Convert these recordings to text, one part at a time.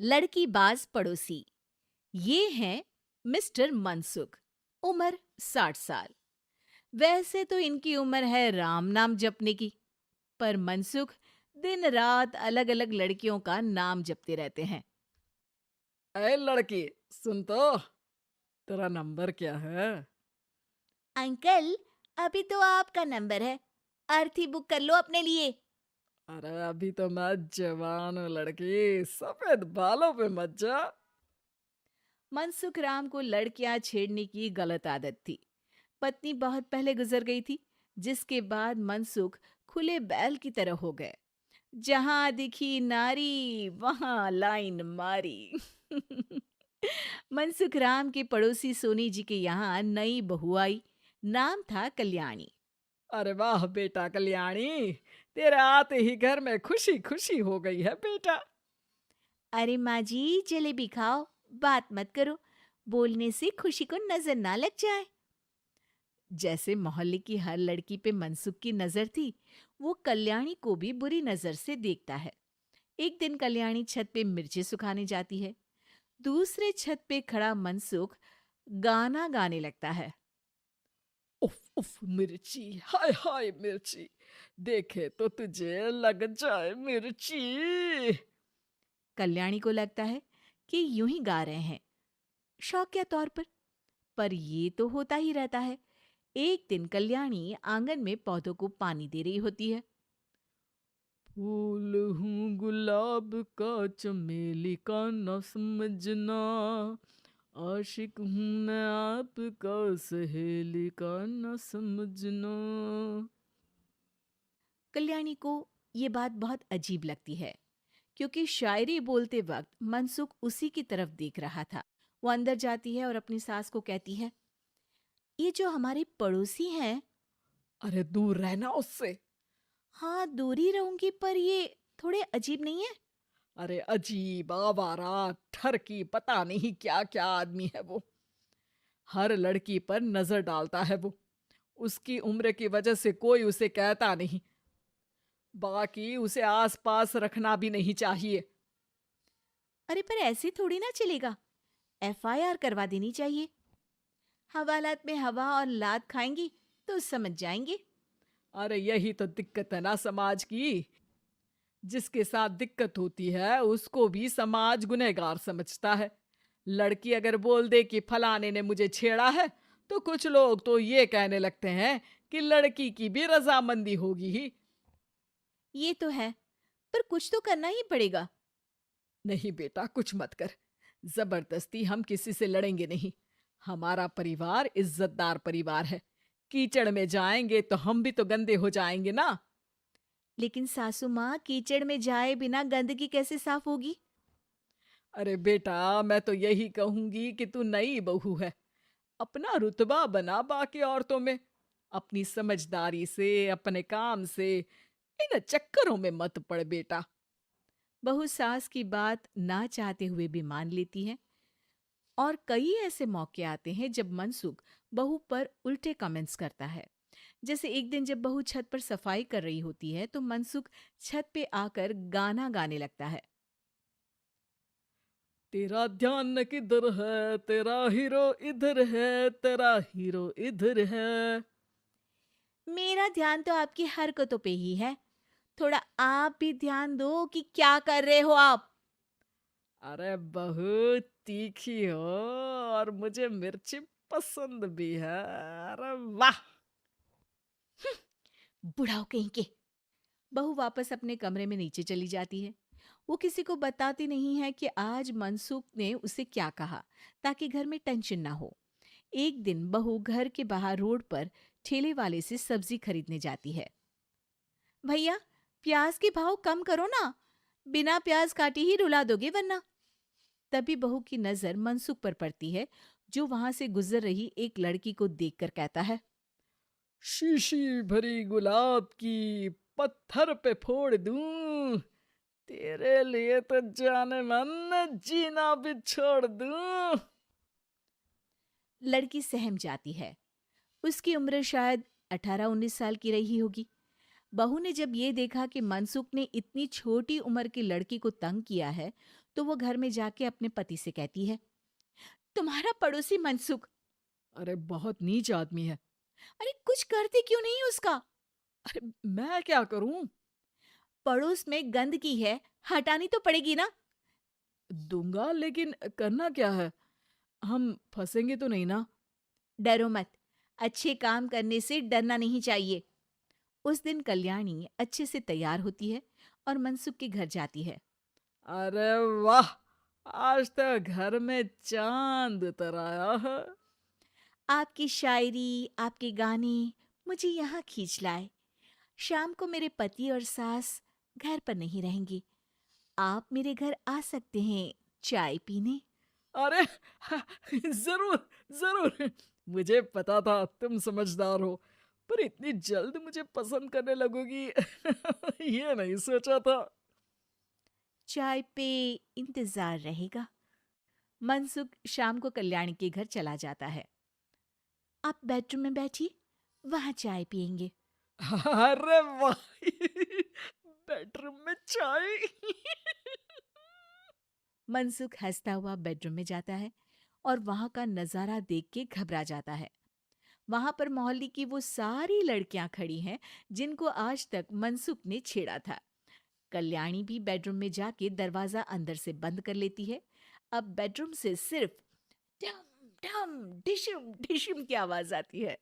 लड़की बाज पड़ोसी। ये हैं मिस्टर मनसुख। उम्र 60 साल। वैसे तो इनकी उम्र है राम नाम जपने की, पर मनसुख दिन रात अलग अलग लड़कियों का नाम जपते रहते हैं। अरे लड़की, सुन तो। तेरा नंबर क्या है? अंकल, अभी तो आपका नंबर है। अर्थी बुक कर लो अपने लिए। अरे अभी तो मैं जवान हूँ लड़की, सफेद बालों पे मत जा। मनसुख राम को लड़कियां छेड़ने की गलत आदत थी। पत्नी बहुत पहले गुजर गई थी, जिसके बाद मनसुख खुले बैल की तरह हो गए। जहां दिखी नारी वहां लाइन मारी। मनसुख राम के पड़ोसी सोनी जी के यहाँ नई बहू आई। नाम था कल्याणी। अरे वाह बेटा कल्याणी, तेरे आते ही घर में खुशी खुशी हो गई है बेटा। अरे माँ जी, जलेबी खाओ, बात मत करो, बोलने से खुशी को नजर ना लग जाए। जैसे मोहल्ले की हर लड़की पे मनसुख की नजर थी, वो कल्याणी को भी बुरी नजर से देखता है। एक दिन कल्याणी छत पे मिर्ची सुखाने जाती है। दूसरे छत पे खड़ा मनसुख गाना गाने लगता है। उफ उफ मिर्ची, हाय हाय मिर्ची, देखे तो तुझे लग जाए मिर्ची। कल्याणी को लगता है कि यूं ही गा रहे हैं, शौकिया तौर पर ये तो होता ही रहता है। एक दिन कल्याणी आंगन में पौधों को पानी दे रही होती है। फूल हूँ गुलाब का, चमेली का न समझना, आशिक हूँ मैं आपका, सहेली का न समझना। कल्याणी को ये बात बहुत अजीब लगती है, क्योंकि शायरी बोलते वक्त मनसुख उसी की तरफ देख रहा था। वो अंदर जाती है और अपनी सास को कहती है, ये जो हमारे पड़ोसी हैं। अरे दूर रहना उससे। हाँ, दूरी रहूंगी, पर ये थोड़े अजीब नहीं है? अरे अजीब, आवारा, ठरकी, पता नहीं क्या क्या आदमी है वो। हर लड़की पर नजर डालता है वो। उसकी उम्र की वजह से कोई उसे कहता नहीं। बाकी उसे आसपास रखना भी नहीं चाहिए। अरे पर ऐसे थोड़ी ना चलेगा। एफआईआर करवा देनी चाहिए। हवालात में हवा और लात खाएंगी तो समझ जाएंगे। अरे यही तो दिक्कत है ना समाज की। जिसके साथ दिक्कत होती है उसको भी समाज गुनहगार समझता है। लड़की अगर बोल दे कि फलाने ने मुझे छेड़ा है, तो कुछ लोग तो ये कहने लगते हैं कि लड़की की भी रजामंदी होगी ही। ये तो है, पर कुछ तो करना ही पड़ेगा। नहीं बेटा, कुछ मत कर। जबरदस्ती हम किसी से लड़ेंगे नहीं। हमारा परिवार इज्जतदार परिवार है। कीचड़ में जाएंगे तो हम भी तो गंदे हो जाएंगे ना। लेकिन सासू माँ, कीचड़ में जाए बिना गंदगी कैसे साफ होगी? अरे बेटा, मैं तो यही कहूंगी कि तू नई बहू है। अपना रुतबा बना बाकी औरतों में। अपनी समझदारी से, अपने काम से इन चक्करों में मत पड़ बेटा। बहू सास की बात ना चाहते हुए भी मान लेती है। और कई ऐसे मौके आते हैं जब मनसुख बहू पर उल्टे कमेंट्स करता है। जैसे एक दिन जब बहू छत पर सफाई कर रही होती है तो मनसुख छत पे आकर गाना गाने लगता है। तेरा ध्यान किधर है, तेरा हीरो इधर है, तेरा हीरो इधर है। मेरा ध्यान तो आपकी हरकतों पे ही है। थोड़ा आप भी ध्यान दो कि क्या कर रहे हो आप। अरे बहुत तीखी हो, और मुझे मिर्ची पसंद भी है। अरे वाह। बुढ़ाओ कहीं के। बहू वापस अपने कमरे में नीचे चली जाती है। वो किसी को बताती नहीं है कि आज मनसुख ने उसे क्या कहा, ताकि घर में टेंशन ना हो। एक दिन बहू घर के बाहर रोड पर ठेले वाले से सब्जी खरीदने जाती है। भैया, प्याज के भाव कम करो ना, बिना प्याज काटे ही रुला दोगे वरना। तभी बहू की नजर मनसुख पर पड़ती है, जो वहां से गुजर रही एक लड़की को देखकर कहता है, शीशी भरी गुलाब की, पत्थर पे फोड़ दूं। तेरे लिए तो जाने मन जीना भी छोड़ दूं। लड़की सहम जाती है। उसकी उम्र शायद 18-19 साल की रही होगी। बहू ने जब ये देखा कि मनसुख ने इतनी छोटी उम्र की लड़की को तंग किया है, तो वो घर में जाके अपने पति से कहती है, तुम्हारा पड़ोसी मनसुख, अरे बहुत नीच आदमी है। अरे कुछ करते क्यों नहीं उसका? अरे मैं क्या करूं? पड़ोस में गंदगी है, हटानी तो पड़ेगी ना। दूंगा, लेकिन करना क्या है? हम फंसेंगे तो नहीं ना? डरो मत, अच्छे काम करने से डरना नहीं चाहिए। उस दिन कल्याणी अच्छे से तैयार होती है और मनसुख के घर जाती है। अरे वाह! आज तो घर में चांद उतर आया है। आपकी शायरी, आपके गाने मुझे यहाँ खींच लाए। शाम को मेरे पति और सास घर पर नहीं रहेंगे। आप मेरे घर आ सकते हैं चाय पीने। अरे जरूर, जरूर। मुझे पता था तुम समझदार हो, पर इतनी जल्द मुझे पसंद करने लगोगी ये नहीं सोचा था। चाय पे इंतजार रहेगा। मनसुख शाम को कल्याणी के घर चला जाता है। आप बेडरूम में बैठिए, वहां चाय पियेंगे। अरे वाह! बेडरूम में चाय! मनसुख हंसता हुआ बेडरूम में जाता है और वहां का नजारा देख के घबरा जाता है। वहां पर मोहल्ले की वो सारी लड़कियां खड़ी हैं जिनको आज तक मनसुख ने छेड़ा था। कल्याणी भी बेडरूम में जाके दरवाजा अंदर से बंद कर लेती है। अब बेडरूम से सिर्फ डम डम डिशुम डिशुम की आवाज आती है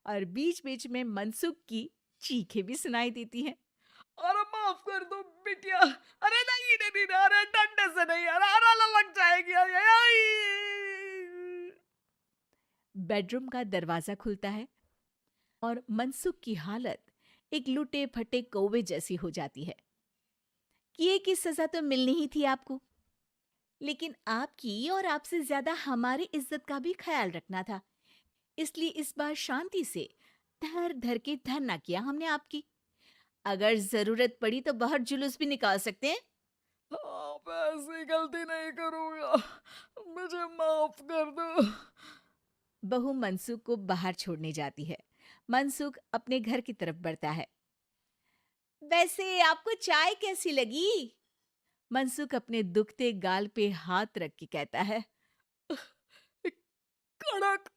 और बीच बीच में मनसुख की चीखें भी सुनाई देती हैं। अरे माफ कर दो बिटिया। अरे नहीं नहीं नहीं, अरे डंडे से नहीं, अरे अरे लग जाएगी, अरे आई! बेडरूम का दरवाजा खुलता है और मनसुख की हालत एक लुटे फटे कौवे जैसी हो जाती है। किए की सजा तो मिलनी ही थी आपको, लेकिन आपकी और आपसे ज्यादा हमारी इज्जत का भी ख्याल रखना था। इसलिए इस बार शांति से धर धर के धरना किया हमने आपकी। अगर जरूरत पड़ी तो बाहर जुलूस भी निकाल सकते हैं। आप ऐसी गलती नहीं करूंगा, मुझे माफ कर दो। बहू मनसुख को बाहर छोड़ने जाती है। मनसुख अपने घर की तरफ बढ़ता है। वैसे आपको चाय कैसी लगी? मनसुख अपने दुखते गाल पे हाथ रख के कहता है। कड़क!